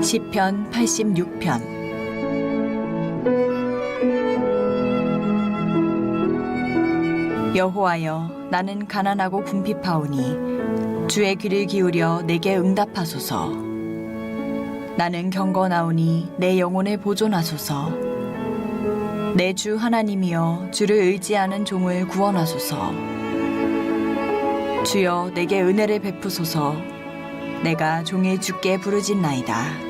시편 86편. 여호와여, 나는 가난하고 궁핍하오니 주의 귀를 기울여 내게 응답하소서. 나는 경건하오니 내 영혼을 보존하소서. 내 주 하나님이여, 주를 의지하는 종을 구원하소서. 주여, 내게 은혜를 베푸소서. 내가 종일 주께 부르짖나이다.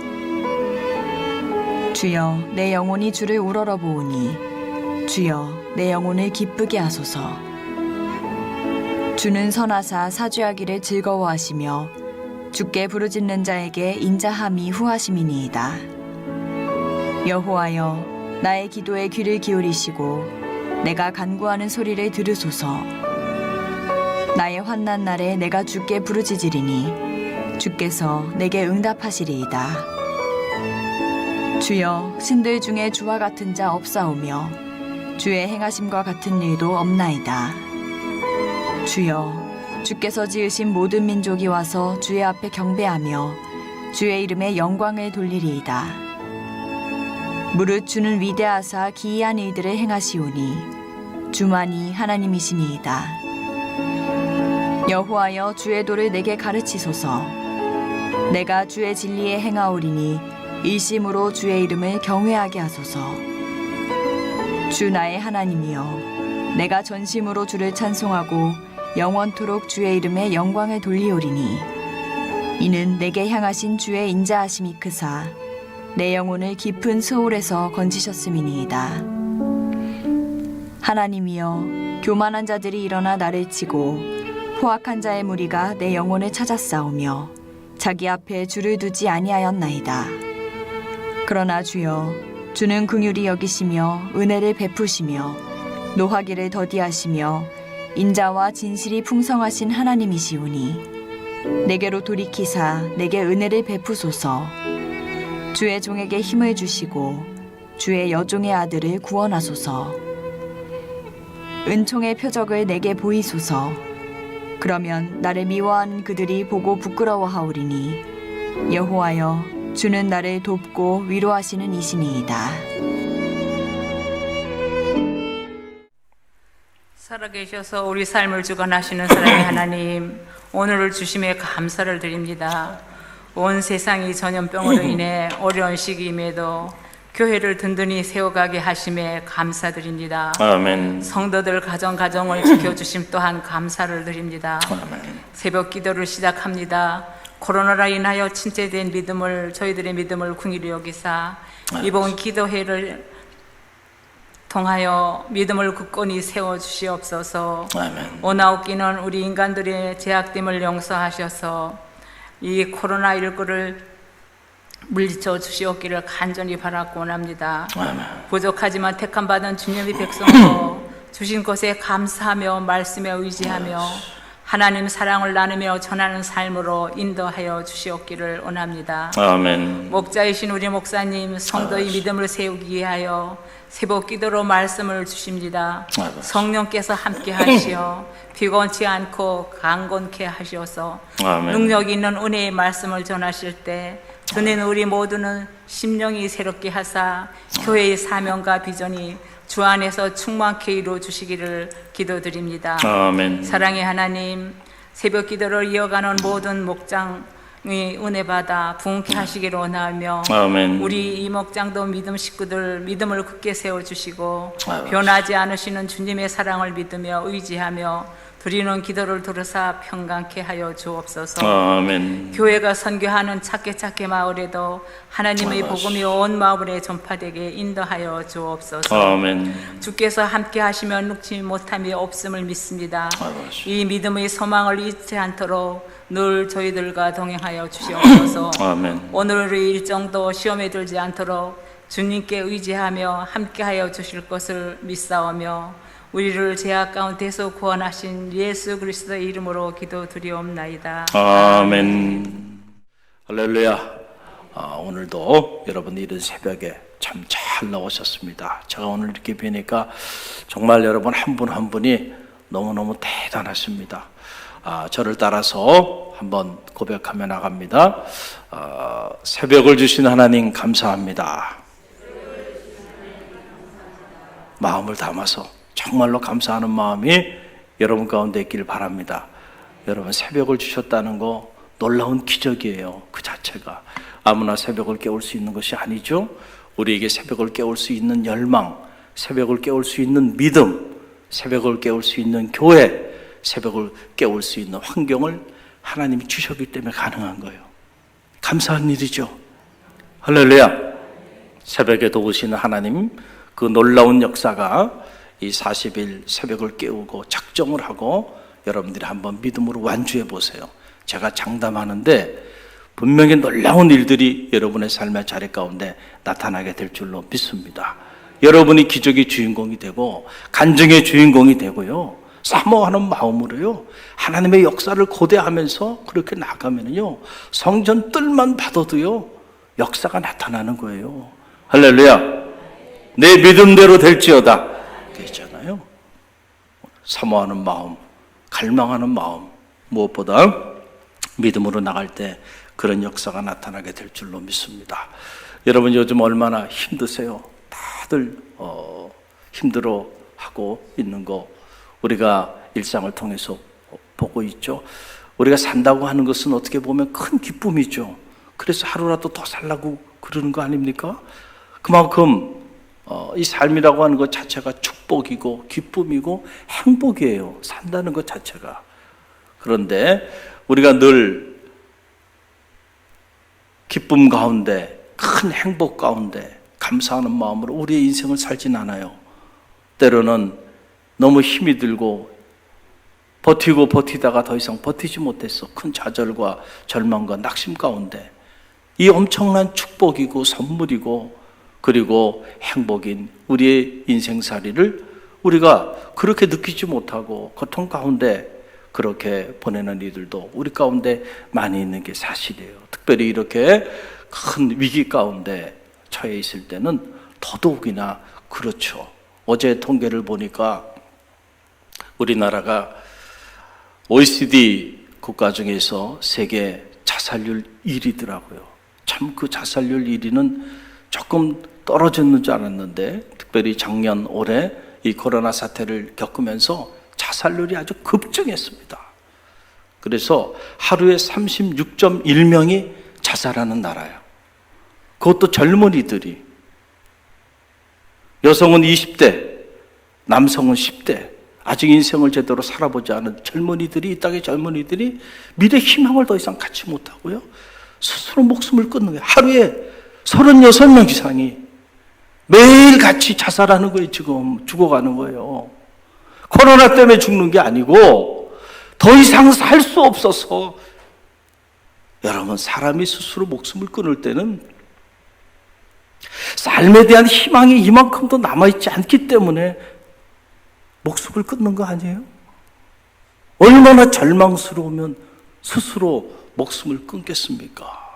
주여, 내 영혼이 주를 우러러보오니 주여, 내 영혼을 기쁘게 하소서. 주는 선하사 사죄하기를 즐거워하시며 주께 부르짖는 자에게 인자함이 후하심이니이다. 여호와여, 나의 기도에 귀를 기울이시고 내가 간구하는 소리를 들으소서. 나의 환난 날에 내가 주께 부르짖으리니 주께서 내게 응답하시리이다. 주여, 신들 중에 주와 같은 자 없사오며 주의 행하심과 같은 일도 없나이다. 주여, 주께서 지으신 모든 민족이 와서 주의 앞에 경배하며 주의 이름에 영광을 돌리리이다. 무릇 주는 위대하사 기이한 일들을 행하시오니 주만이 하나님이시니이다. 여호와여, 주의 도를 내게 가르치소서. 내가 주의 진리에 행하오리니 일심으로 주의 이름을 경외하게 하소서. 주 나의 하나님이여, 내가 전심으로 주를 찬송하고 영원토록 주의 이름에 영광을 돌리오리니 이는 내게 향하신 주의 인자하심이 크사 내 영혼을 깊은 수올에서 건지셨음이니이다. 하나님이여, 교만한 자들이 일어나 나를 치고 포악한 자의 무리가 내 영혼을 찾아싸우며 자기 앞에 주를 두지 아니하였나이다. 그러나 주여, 주는 긍휼히 여기시며 은혜를 베푸시며 노하기를 더디하시며 인자와 진실이 풍성하신 하나님이시오니 내게로 돌이키사 내게 은혜를 베푸소서. 주의 종에게 힘을 주시고 주의 여종의 아들을 구원하소서. 은총의 표적을 내게 보이소서. 그러면 나를 미워하는 그들이 보고 부끄러워하오리니 여호와여, 주는 나를 돕고 위로하시는 이시니이다. 살아계셔서 우리 삶을 주관하시는 사랑의 하나님, 오늘을 주심에 감사를 드립니다. 온 세상이 전염병으로 인해 어려운 시기임에도 교회를 든든히 세워가게 하심에 감사드립니다. 아멘. 성도들 가정을 지켜주심 또한 감사를 드립니다. 아멘. 새벽 기도를 시작합니다. 코로나로 인하여 침체된 저희들의 믿음을 긍휼히 여기사 이번 기도회를 통하여 믿음을 굳건히 세워주시옵소서. 아멘. 오나웃기는 우리 인간들의 제약됨을 용서하셔서 이 코로나19를 물리쳐 주시옵기를 간절히 바라고 원합니다. 아멘. 부족하지만 택함받은 주님의 백성으로 주신 것에 감사하며 말씀에 의지하며 하나님 사랑을 나누며 전하는 삶으로 인도하여 주시옵기를 원합니다. 아멘. 목자이신 우리 목사님, 성도의 믿음을 세우기 위하여 새벽 기도로 말씀을 주십니다. 성령께서 함께 하시어 피곤치 않고 강건케 하셔서 아멘. 능력 있는 은혜의 말씀을 전하실 때 듣는 우리 모두는 심령이 새롭게 하사 교회의 사명과 비전이 주 안에서 충만케 이루어 주시기를 기도드립니다. 아멘. 사랑의 하나님, 새벽 기도를 이어가는 모든 목장의 은혜 받아 부흥케 하시기를 원하며 아멘. 우리 이 목장도 믿음 식구들 믿음을 굳게 세워주시고 아멘. 변하지 않으시는 주님의 사랑을 믿으며 의지하며 드리는 기도를 들으사 평강케 하여 주옵소서. 아멘. 교회가 선교하는 찾게 마을에도 하나님의 복음이 온 마을에 전파되게 인도하여 주옵소서. 아멘. 주께서 함께 하시면 눅지 못함이 없음을 믿습니다. 이 믿음의 소망을 잊지 않도록 늘 저희들과 동행하여 주시옵소서. 아멘. 오늘의 일정도 시험에 들지 않도록 주님께 의지하며 함께하여 주실 것을 믿사오며 우리를 죄악 가운데서 구원하신 예수 그리스도의 이름으로 기도드리옵나이다. 아멘. 할렐루야. 오늘도 여러분 이른 새벽에 참 잘 나오셨습니다. 제가 오늘 이렇게 뵈니까 정말 여러분 한 분 한 분이 너무너무 대단하십니다. 저를 따라서 한번 고백하며 나갑니다. 새벽을 주신 하나님 감사합니다. 마음을 담아서 정말로 감사하는 마음이 여러분 가운데 있길 바랍니다. 여러분, 새벽을 주셨다는 거 놀라운 기적이에요. 그 자체가. 아무나 새벽을 깨울 수 있는 것이 아니죠. 우리에게 새벽을 깨울 수 있는 열망, 새벽을 깨울 수 있는 믿음, 새벽을 깨울 수 있는 교회, 새벽을 깨울 수 있는 환경을 하나님이 주셨기 때문에 가능한 거예요. 감사한 일이죠. 할렐루야. 새벽에 도우시는 하나님, 그 놀라운 역사가 이 40일 새벽을 깨우고 작정을 하고 여러분들이 한번 믿음으로 완주해 보세요. 제가 장담하는데 분명히 놀라운 일들이 여러분의 삶의 자리 가운데 나타나게 될 줄로 믿습니다. 여러분이 기적의 주인공이 되고 간증의 주인공이 되고요, 사모하는 마음으로요, 하나님의 역사를 고대하면서 그렇게 나가면요, 성전 뜰만 받아도요 역사가 나타나는 거예요. 할렐루야. 내 믿음대로 될지어다 그랬잖아요. 사모하는 마음, 갈망하는 마음, 무엇보다 믿음으로 나갈 때 그런 역사가 나타나게 될 줄로 믿습니다. 여러분, 요즘 얼마나 힘드세요? 다들 힘들어하고 있는 거 우리가 일상을 통해서 보고 있죠. 우리가 산다고 하는 것은 어떻게 보면 큰 기쁨이죠. 그래서 하루라도 더 살라고 그러는 거 아닙니까? 그만큼 이 삶이라고 하는 것 자체가 축복이고 기쁨이고 행복이에요. 산다는 것 자체가. 그런데 우리가 늘 기쁨 가운데, 큰 행복 가운데 감사하는 마음으로 우리의 인생을 살진 않아요. 때로는 너무 힘이 들고 버티고 버티다가 더 이상 버티지 못했어. 큰 좌절과 절망과 낙심 가운데 이 엄청난 축복이고 선물이고 그리고 행복인 우리의 인생살이를 우리가 그렇게 느끼지 못하고 고통 가운데 그렇게 보내는 이들도 우리 가운데 많이 있는 게 사실이에요. 특별히 이렇게 큰 위기 가운데 처해 있을 때는 더더욱이나 그렇죠. 어제 통계를 보니까 우리나라가 OECD 국가 중에서 세계 자살률 1위더라고요. 참 그 자살률 1위는 조금 떨어졌는 줄 알았는데, 특별히 작년 올해 이 코로나 사태를 겪으면서 자살률이 아주 급증했습니다. 그래서 하루에 36.1명이 자살하는 나라예요. 그것도 젊은이들이. 여성은 20대, 남성은 10대, 아직 인생을 제대로 살아보지 않은 젊은이들이, 이 땅의 젊은이들이 미래 희망을 더 이상 갖지 못하고요, 스스로 목숨을 끊는 거예요. 하루에 36명 이상이 매일같이 자살하는 거예요. 지금 죽어가는 거예요. 코로나 때문에 죽는 게 아니고 더 이상 살 수 없어서. 여러분, 사람이 스스로 목숨을 끊을 때는 삶에 대한 희망이 이만큼도 남아있지 않기 때문에 목숨을 끊는 거 아니에요? 얼마나 절망스러우면 스스로 목숨을 끊겠습니까?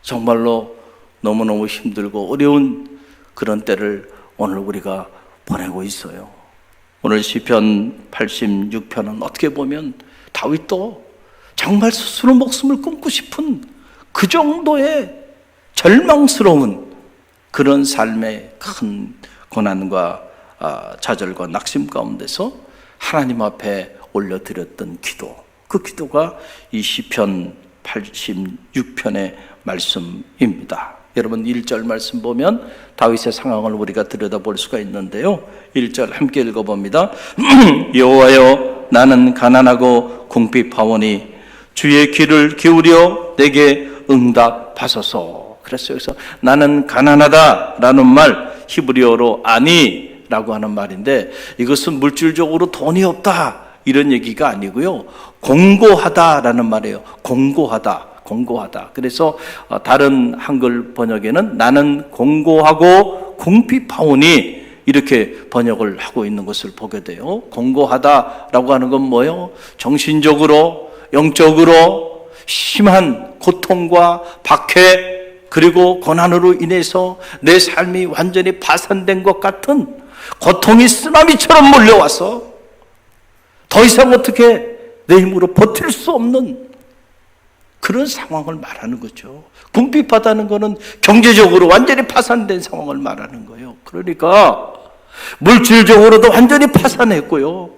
정말로 너무너무 힘들고 어려운 그런 때를 오늘 우리가 보내고 있어요. 오늘 시편 86편은 어떻게 보면 다윗도 정말 스스로 목숨을 끊고 싶은 그 정도의 절망스러운 그런 삶의 큰 고난과 좌절과 낙심 가운데서 하나님 앞에 올려드렸던 기도, 그 기도가 이 시편 86편의 말씀입니다. 여러분, 1절 말씀 보면 다윗의 상황을 우리가 들여다볼 수가 있는데요, 1절 함께 읽어봅니다. 여호와여, 나는 가난하고 궁핍하오니 주의 귀를 기울여 내게 응답하소서. 그랬어요. 그래서 나는 가난하다라는 말, 히브리어로 아니라고 하는 말인데, 이것은 물질적으로 돈이 없다 이런 얘기가 아니고요, 공고하다라는 말이에요. 공고하다. 그래서 다른 한글 번역에는 나는 공고하고 궁핍하오니 이렇게 번역을 하고 있는 것을 보게 돼요. 공고하다라고 하는 건 뭐예요? 정신적으로, 영적으로 심한 고통과 박해 그리고 고난으로 인해서 내 삶이 완전히 파산된 것 같은 고통이 쓰나미처럼 몰려와서 더 이상 어떻게 내 힘으로 버틸 수 없는 그런 상황을 말하는 거죠. 궁핍하다는 것은 경제적으로 완전히 파산된 상황을 말하는 거예요. 그러니까 물질적으로도 완전히 파산했고요.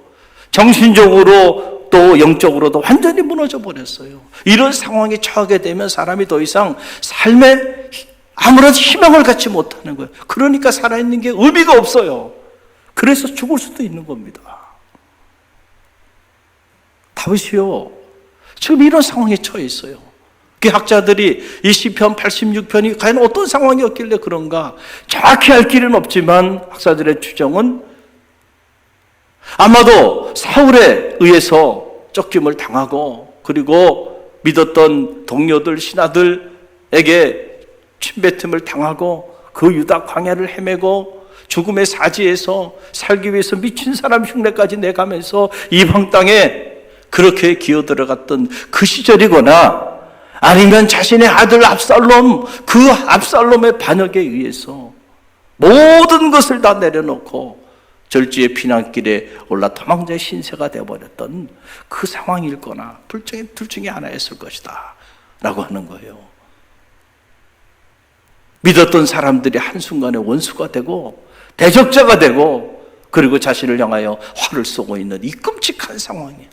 정신적으로 또 영적으로도 완전히 무너져 버렸어요. 이런 상황에 처하게 되면 사람이 더 이상 삶에 아무런 희망을 갖지 못하는 거예요. 그러니까 살아있는 게 의미가 없어요. 그래서 죽을 수도 있는 겁니다. 다윗이요, 지금 이런 상황에 처해 있어요. 그 학자들이 이 시편 86편이 과연 어떤 상황이었길래 그런가 정확히 알 길은 없지만 학자들의 추정은 아마도 사울에 의해서 쫓김을 당하고 그리고 믿었던 동료들, 신하들에게 침뱉음을 당하고 그 유다 광야를 헤매고 죽음의 사지에서 살기 위해서 미친 사람 흉내까지 내가면서 이방 땅에 그렇게 기어들어갔던 그 시절이거나 아니면 자신의 아들 압살롬, 그 압살롬의 반역에 의해서 모든 것을 다 내려놓고 절지의 피난길에 올라 도망자의 신세가 되어버렸던 그 상황일 거나 둘 중에 하나였을 것이다 라고 하는 거예요. 믿었던 사람들이 한순간에 원수가 되고 대적자가 되고 그리고 자신을 향하여 화를 쏘고 있는 이 끔찍한 상황이에요.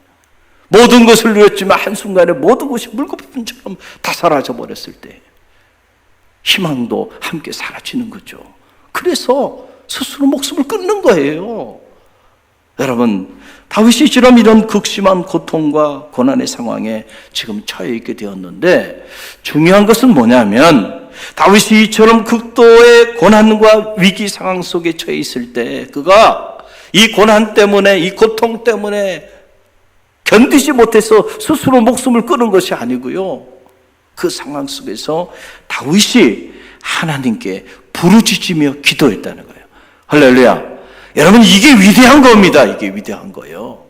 모든 것을 누렸지만 한순간에 모든 것이 물거품처럼 다 사라져버렸을 때 희망도 함께 사라지는 거죠. 그래서 스스로 목숨을 끊는 거예요. 여러분, 다윗이처럼 이런 극심한 고통과 고난의 상황에 지금 처해 있게 되었는데 중요한 것은 뭐냐면 다윗이 이처럼 극도의 고난과 위기 상황 속에 처해 있을 때 그가 이 고난 때문에 이 고통 때문에 견디지 못해서 스스로 목숨을 끊은 것이 아니고요. 그 상황 속에서 다윗이 하나님께 부르짖으며 기도했다는 거예요. 할렐루야. 여러분, 이게 위대한 겁니다. 이게 위대한 거예요.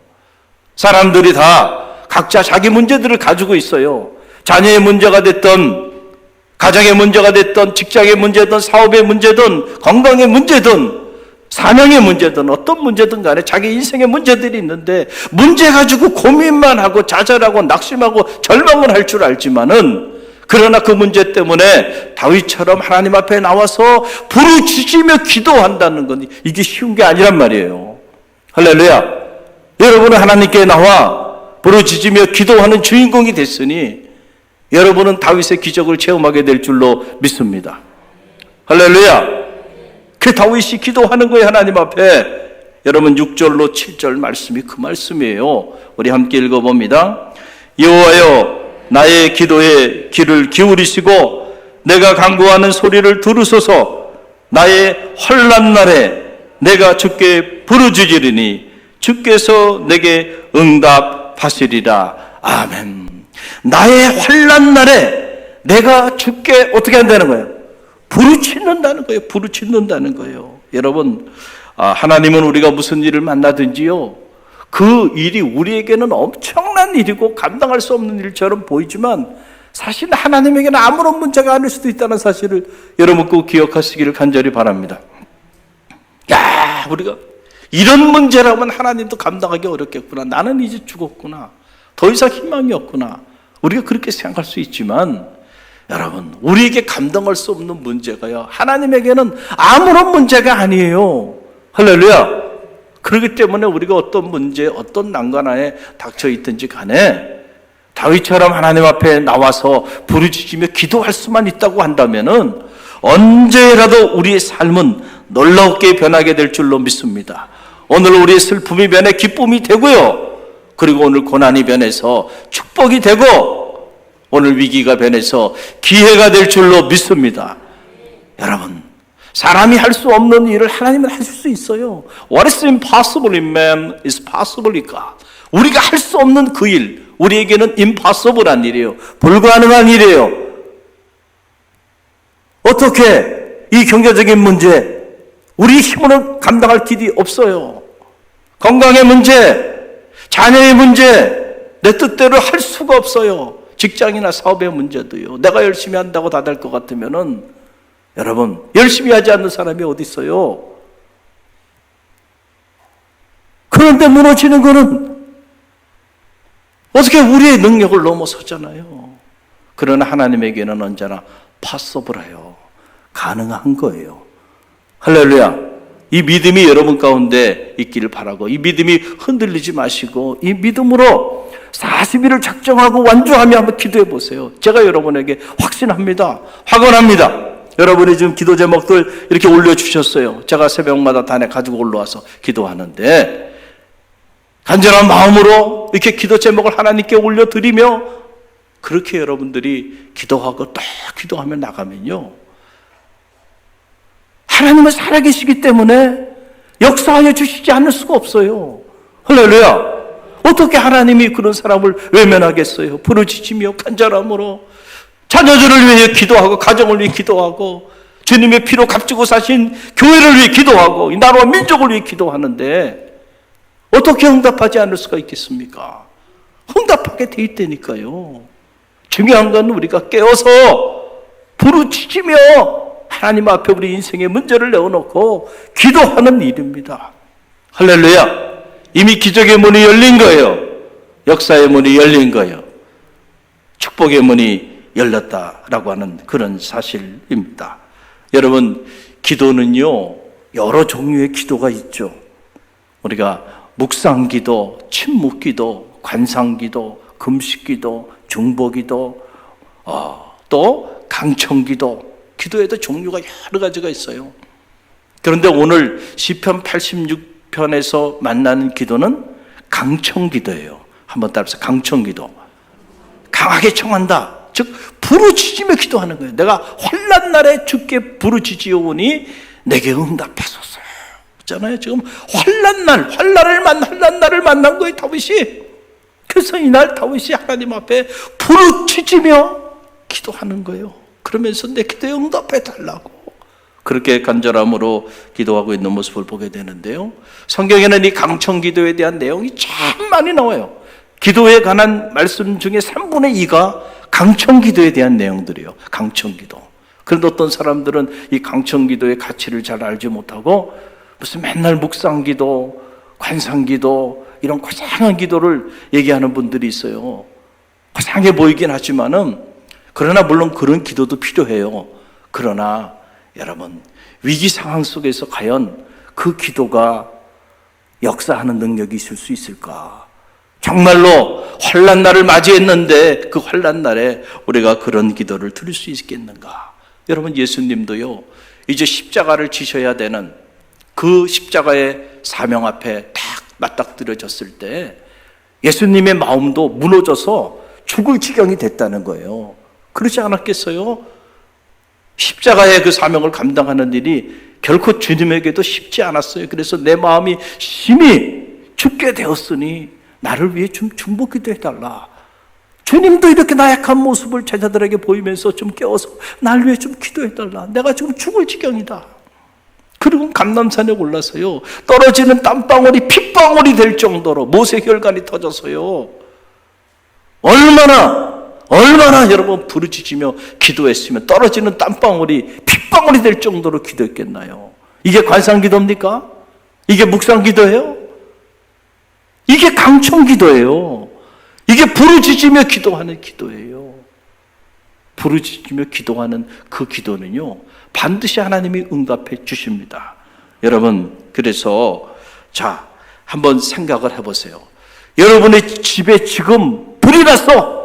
사람들이 다 각자 자기 문제들을 가지고 있어요. 자녀의 문제가 됐던, 가정의 문제가 됐던, 직장의 문제든, 사업의 문제든, 건강의 문제든, 사명의 문제든 어떤 문제든 간에 자기 인생의 문제들이 있는데 문제 가지고 고민만 하고 좌절하고 낙심하고 절망을 할 줄 알지만은 그러나 그 문제 때문에 다윗처럼 하나님 앞에 나와서 부르짖으며 기도한다는 건 이게 쉬운 게 아니란 말이에요. 할렐루야. 여러분은 하나님께 나와 부르짖으며 기도하는 주인공이 됐으니 여러분은 다윗의 기적을 체험하게 될 줄로 믿습니다. 할렐루야. 그 다윗이 기도하는 거예요. 하나님 앞에. 여러분 6절로 7절 말씀이 그 말씀이에요. 우리 함께 읽어봅니다. 여호와여, 나의 기도에 귀를 기울이시고 내가 간구하는 소리를 들으소서. 나의 환난 날에 내가 주께 부르짖으리니 주께서 내게 응답하시리라. 아멘. 나의 환난 날에 내가 주께 어떻게 한다는 거예요? 부르짖는다는 거예요. 부르짖는다는 거예요. 여러분, 하나님은 우리가 무슨 일을 만나든지요, 그 일이 우리에게는 엄청난 일이고 감당할 수 없는 일처럼 보이지만 사실 하나님에게는 아무런 문제가 아닐 수도 있다는 사실을 여러분 꼭 기억하시기를 간절히 바랍니다. 야, 우리가 이런 문제라면 하나님도 감당하기 어렵겠구나. 나는 이제 죽었구나. 더 이상 희망이 없구나. 우리가 그렇게 생각할 수 있지만 여러분, 우리에게 감당할 수 없는 문제가요, 하나님에게는 아무런 문제가 아니에요. 할렐루야. 그렇기 때문에 우리가 어떤 문제, 어떤 난관에 닥쳐 있든지 간에 다윗처럼 하나님 앞에 나와서 부르짖으며 기도할 수만 있다고 한다면은 언제라도 우리의 삶은 놀랍게 변하게 될 줄로 믿습니다. 오늘 우리의 슬픔이 변해 기쁨이 되고요. 그리고 오늘 고난이 변해서 축복이 되고 오늘 위기가 변해서 기회가 될 줄로 믿습니다. 여러분, 사람이 할 수 없는 일을 하나님은 하실 수 있어요. What is impossible in man is possible in God. 우리가 할 수 없는 그 일, 우리에게는 impossible한 일이에요. 불가능한 일이에요. 어떻게 이 경제적인 문제, 우리 힘으로 감당할 길이 없어요. 건강의 문제, 자녀의 문제, 내 뜻대로 할 수가 없어요. 직장이나 사업의 문제도요. 내가 열심히 한다고 다 될 것 같으면은 여러분, 열심히 하지 않는 사람이 어디 있어요? 그런데 무너지는 거는 어떻게 우리의 능력을 넘어섰잖아요. 그러나 하나님에게는 언제나 possible해요. 가능한 거예요. 할렐루야. 이 믿음이 여러분 가운데 있기를 바라고, 이 믿음이 흔들리지 마시고 이 믿음으로 40일을 작정하고 완주하며 한번 기도해 보세요. 제가 여러분에게 확신합니다. 확언합니다. 여러분이 지금 기도 제목들 이렇게 올려주셨어요. 제가 새벽마다 단에 가지고 올라와서 기도하는데 간절한 마음으로 이렇게 기도 제목을 하나님께 올려드리며 그렇게 여러분들이 기도하고 또 기도하며 나가면요, 하나님은 살아계시기 때문에 역사하여 주시지 않을 수가 없어요. 할렐루야. 어떻게 하나님이 그런 사람을 외면하겠어요? 부르짖으며 간절함으로 자녀들을 위해 기도하고 가정을 위해 기도하고 주님의 피로 값지고 사신 교회를 위해 기도하고 이 나라와 민족을 위해 기도하는데 어떻게 응답하지 않을 수가 있겠습니까? 응답하게 돼 있다니까요. 중요한 건 우리가 깨어서 부르짖으며 하나님 앞에 우리 인생의 문제를 내어놓고 기도하는 일입니다. 할렐루야. 이미 기적의 문이 열린 거예요. 역사의 문이 열린 거예요. 축복의 문이 열렸다라고 하는 그런 사실입니다. 여러분, 기도는요, 여러 종류의 기도가 있죠. 우리가 묵상기도, 침묵기도, 관상기도, 금식기도, 중보기도, 또 강청기도, 기도에도 종류가 여러 가지가 있어요. 그런데 오늘 시편 86편에서 만나는 기도는 강청기도예요. 한번 따라서 강청기도. 강하게 청한다. 즉 부르짖으며 기도하는 거예요. 내가 환난 날에 주께 부르짖으오니 내게 응답하소서. 있잖아요. 지금 환난 날을 만난 거예요, 다윗이. 그래서 이날 다윗이 하나님 앞에 부르짖으며 기도하는 거예요. 그러면서 내 기도에 응답해 달라고 그렇게 간절함으로 기도하고 있는 모습을 보게 되는데요. 성경에는 이 강청기도에 대한 내용이 참 많이 나와요. 기도에 관한 말씀 중에 3분의 2가 강청기도에 대한 내용들이에요. 강청기도. 그런데 어떤 사람들은 이 강청기도의 가치를 잘 알지 못하고 무슨 맨날 묵상기도, 관상기도 이런 고상한 기도를 얘기하는 분들이 있어요. 고상해 보이긴 하지만은 그러나 물론 그런 기도도 필요해요. 그러나 여러분, 위기 상황 속에서 과연 그 기도가 역사하는 능력이 있을 수 있을까? 정말로 환난 날을 맞이했는데 그 환난 날에 우리가 그런 기도를 드릴 수 있겠는가? 여러분, 예수님도요, 이제 십자가를 지셔야 되는 그 십자가의 사명 앞에 딱 맞닥뜨려졌을 때 예수님의 마음도 무너져서 죽을 지경이 됐다는 거예요. 그렇지 않았겠어요? 십자가의 그 사명을 감당하는 일이 결코 주님에게도 쉽지 않았어요. 그래서 내 마음이 심히 죽게 되었으니 나를 위해 좀 중보기도 해달라. 주님도 이렇게 나약한 모습을 제자들에게 보이면서 좀 깨워서 나를 위해 좀 기도해달라. 내가 지금 죽을 지경이다. 그리고 감람산에 올라서요, 떨어지는 땀방울이 핏방울이 될 정도로 모세혈관이 터져서요, 얼마나 여러분 부르짖으며 기도했으면 떨어지는 땀방울이 핏방울이 될 정도로 기도했겠나요? 이게 관상기도입니까? 이게 묵상기도예요? 이게 강청기도예요. 이게 부르짖으며 기도하는 기도예요. 부르짖으며 기도하는 그 기도는요, 반드시 하나님이 응답해 주십니다. 여러분, 그래서 자, 한번 생각을 해보세요. 여러분의 집에 지금 불이 났어.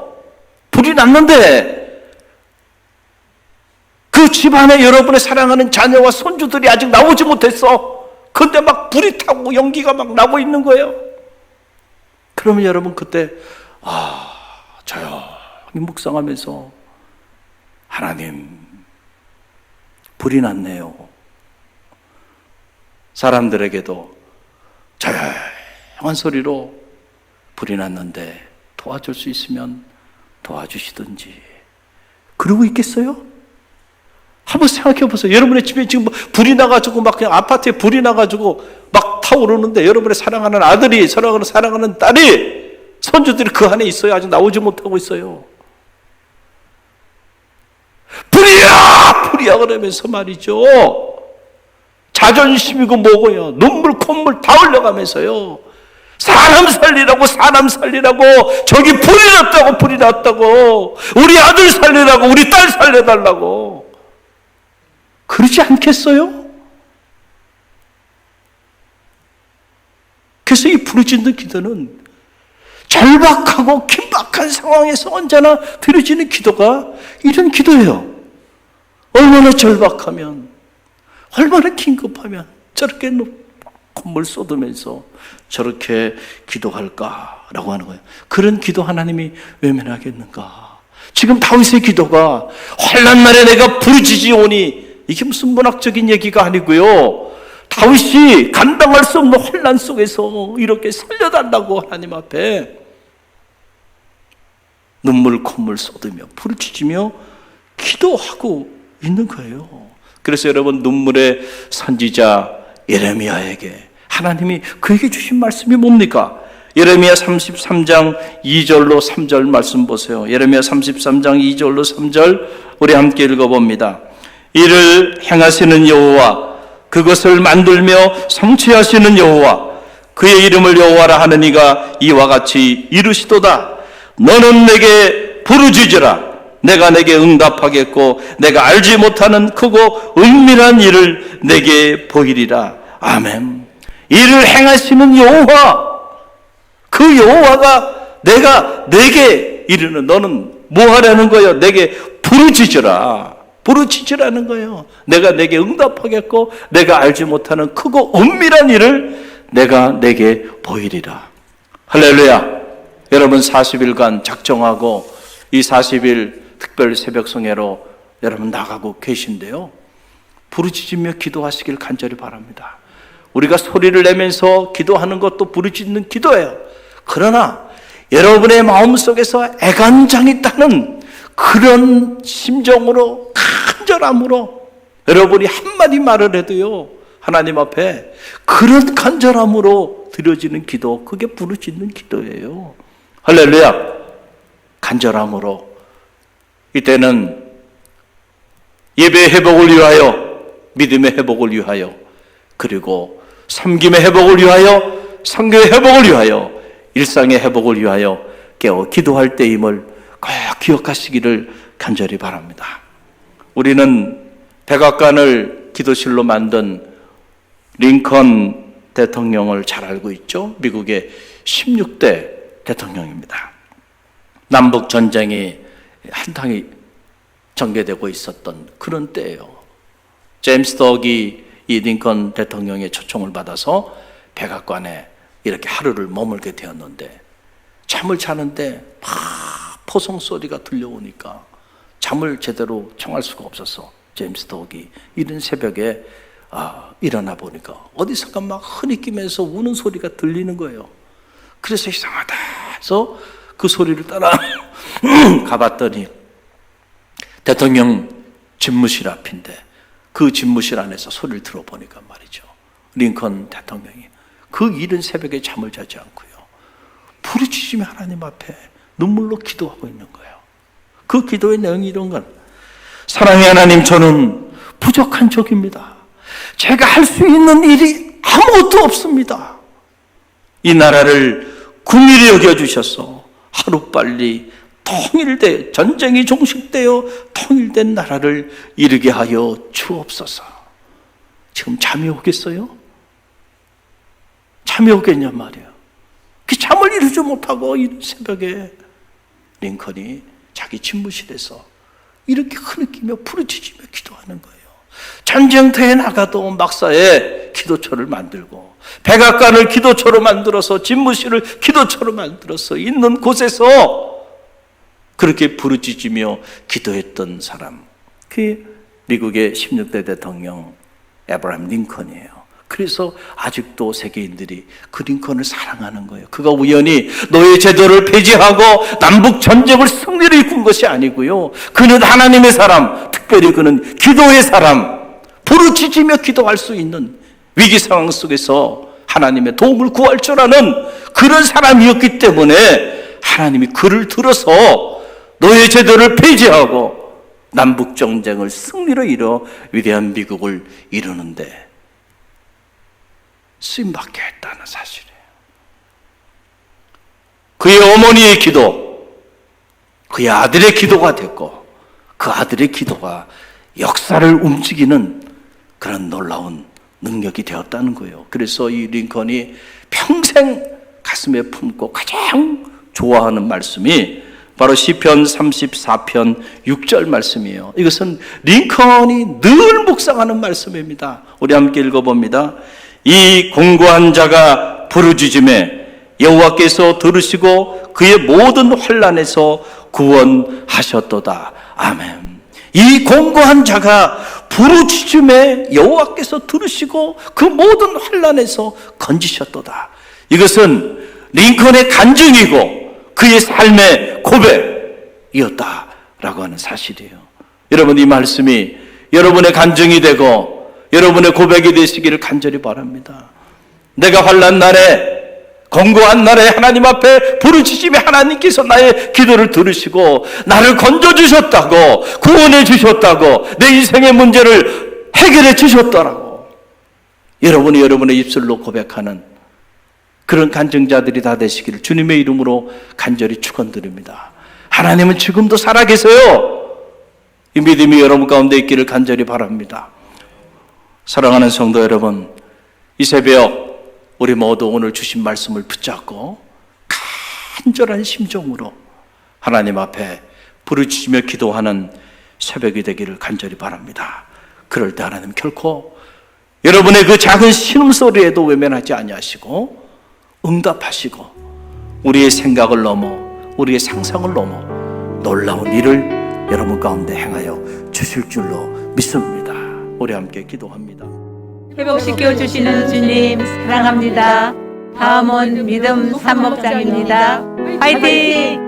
불이 났는데 그 집안에 여러분의 사랑하는 자녀와 손주들이 아직 나오지 못했어. 근데 막 불이 타고 연기가 막 나고 있는 거예요. 그러면 여러분 그때 조용히 묵상하면서 하나님, 불이 났네요. 사람들에게도 조용한 소리로 불이 났는데 도와줄 수 있으면 도와주시든지. 그러고 있겠어요? 한번 생각해 보세요. 여러분의 집에 지금 불이 나가지고 막 그냥 아파트에 불이 나가지고 막 타오르는데 여러분의 사랑하는 아들이, 사랑하는 딸이, 손주들이 그 안에 있어요. 아직 나오지 못하고 있어요. 불이야 그러면서 말이죠. 자존심이고 뭐고요, 눈물 콧물 다 흘려가면서요, 사람 살리라고 저기 불이 났다고 우리 아들 살리라고 우리 딸 살려달라고 그러지 않겠어요? 그래서 이 부르짖는 기도는 절박하고 긴박한 상황에서 언제나 드려지는 기도가 이런 기도예요. 얼마나 절박하면, 얼마나 긴급하면 저렇게 콧물 쏟으면서 저렇게 기도할까라고 하는 거예요. 그런 기도 하나님이 외면하겠는가? 지금 다윗의 기도가 환난 날에 내가 부르짖으오니 이게 무슨 문학적인 얘기가 아니고요. 다윗이 감당할 수 없는 환난 속에서 이렇게 살려달라고 하나님 앞에 눈물 콧물 쏟으며 부르짖으며 기도하고 있는 거예요. 그래서 여러분 눈물의 선지자 예레미야에게 하나님이 그에게 주신 말씀이 뭡니까? 예레미야 33장 2절로 3절 말씀 보세요. 예레미야 33장 2절로 3절 우리 함께 읽어봅니다. 이를 행하시는 여호와 그것을 만들며 성취하시는 여호와 그의 이름을 여호와라 하는 이가 이와 같이 이르시도다. 너는 내게 부르짖으라. 내가 내게 응답하겠고 내가 알지 못하는 크고 은밀한 일을 내게 보이리라. 아멘. 이를 행하시는 여호와, 그 여호와가 내가 내게 이르는, 너는 뭐 하라는 거예요? 내게 부르짖으라. 부르짖으라는 거예요. 내가 내게 응답하겠고 내가 알지 못하는 크고 은밀한 일을 내가 내게 보이리라. 할렐루야. 여러분 40일간 작정하고 이 40일 특별 새벽 성회로 여러분 나가고 계신데요. 부르짖으며 기도하시길 간절히 바랍니다. 우리가 소리를 내면서 기도하는 것도 부르짖는 기도예요. 그러나 여러분의 마음속에서 애간장이 따는 그런 심정으로 간절함으로 여러분이 한마디 말을 해도요 하나님 앞에 그런 간절함으로 드려지는 기도, 그게 부르짖는 기도예요. 할렐루야. 간절함으로 이때는 예배의 회복을 위하여, 믿음의 회복을 위하여, 그리고 섬김의 회복을 위하여, 선교의 회복을 위하여, 일상의 회복을 위하여 깨어 기도할 때임을 꼭 기억하시기를 간절히 바랍니다. 우리는 백악관을 기도실로 만든 링컨 대통령을 잘 알고 있죠. 미국의 16대 대통령입니다. 남북 전쟁이 한탕이 전개되고 있었던 그런 때예요. 제임스 덕이 이 링컨 대통령의 초청을 받아서 백악관에 이렇게 하루를 머물게 되었는데 잠을 자는데 막 포성 소리가 들려오니까 잠을 제대로 청할 수가 없어서 제임스 덕이 이른 새벽에 일어나 보니까 어디선가 막 흐느끼면서 우는 소리가 들리는 거예요. 그래서 이상하다 해서 그 소리를 따라 가봤더니 대통령 집무실 앞인데 그 집무실 안에서 소리를 들어보니까 말이죠. 링컨 대통령이 그 이른 새벽에 잠을 자지 않고요. 부르짖으며 하나님 앞에 눈물로 기도하고 있는 거예요. 그 기도의 내용이 이런 건 사랑의 하나님, 저는 부족한 적입니다. 제가 할 수 있는 일이 아무것도 없습니다. 이 나라를 긍휼히 여겨주셔서 하루빨리 통일돼 전쟁이 종식되어 통일된 나라를 이루게 하여 주옵소서. 지금 잠이 오겠어요? 잠이 오겠냔 말이에요. 그 잠을 이루지 못하고 이 새벽에 링컨이 자기 집무실에서 이렇게 흐느끼며 부르짖으며 기도하는 거예요. 전쟁터에 나가도 막사에 기도처를 만들고 백악관을 기도처로 만들어서 집무실을 기도처로 만들어서 있는 곳에서 그렇게 부르짖으며 기도했던 사람, 그게 미국의 16대 대통령 에브라임 링컨이에요. 그래서 아직도 세계인들이 그 링컨을 사랑하는 거예요. 그가 우연히 노예 제도를 폐지하고 남북 전쟁을 승리로 이끈 것이 아니고요. 그는 하나님의 사람, 특별히 그는 기도의 사람, 부르짖으며 기도할 수 있는 위기 상황 속에서 하나님의 도움을 구할 줄 아는 그런 사람이었기 때문에 하나님이 그를 들어서 노예 제도를 폐지하고 남북 전쟁을 승리로 이뤄 위대한 미국을 이루는데 쓰임받게 했다는 사실이에요. 그의 어머니의 기도, 그의 아들의 기도가 됐고 그 아들의 기도가 역사를 움직이는 그런 놀라운 능력이 되었다는 거예요. 그래서 이 링컨이 평생 가슴에 품고 가장 좋아하는 말씀이 바로 시편 34편 6절 말씀이에요. 이것은 링컨이 늘 묵상하는 말씀입니다. 우리 함께 읽어봅니다. 이 공고한 자가 부르짖음에 여호와께서 들으시고 그의 모든 환난에서 구원하셨도다. 아멘. 이 공고한 자가 부르짖음에 여호와께서 들으시고 그 모든 환난에서 건지셨도다. 이것은 링컨의 간증이고 그의 삶의 고백이었다라고 하는 사실이에요. 여러분, 이 말씀이 여러분의 간증이 되고 여러분의 고백이 되시기를 간절히 바랍니다. 내가 환난 날에, 공고한 날에 하나님 앞에 부르짖음에 하나님께서 나의 기도를 들으시고 나를 건져주셨다고, 구원해 주셨다고, 내 인생의 문제를 해결해 주셨더라고 여러분이 여러분의 입술로 고백하는 그런 간증자들이 다 되시기를 주님의 이름으로 간절히 축원드립니다. 하나님은 지금도 살아계세요. 이 믿음이 여러분 가운데 있기를 간절히 바랍니다. 사랑하는 성도 여러분, 이 새벽 우리 모두 오늘 주신 말씀을 붙잡고 간절한 심정으로 하나님 앞에 부르짖으며 기도하는 새벽이 되기를 간절히 바랍니다. 그럴 때 하나님 결코 여러분의 그 작은 신음소리에도 외면하지 아니하시고 응답하시고 우리의 생각을 넘어, 우리의 상상을 넘어 놀라운 일을 여러분 가운데 행하여 주실 줄로 믿습니다. 우리 함께 기도합니다. 회복시켜 주시는 주님 사랑합니다. 다음은 믿음 산목장입니다. 화이팅!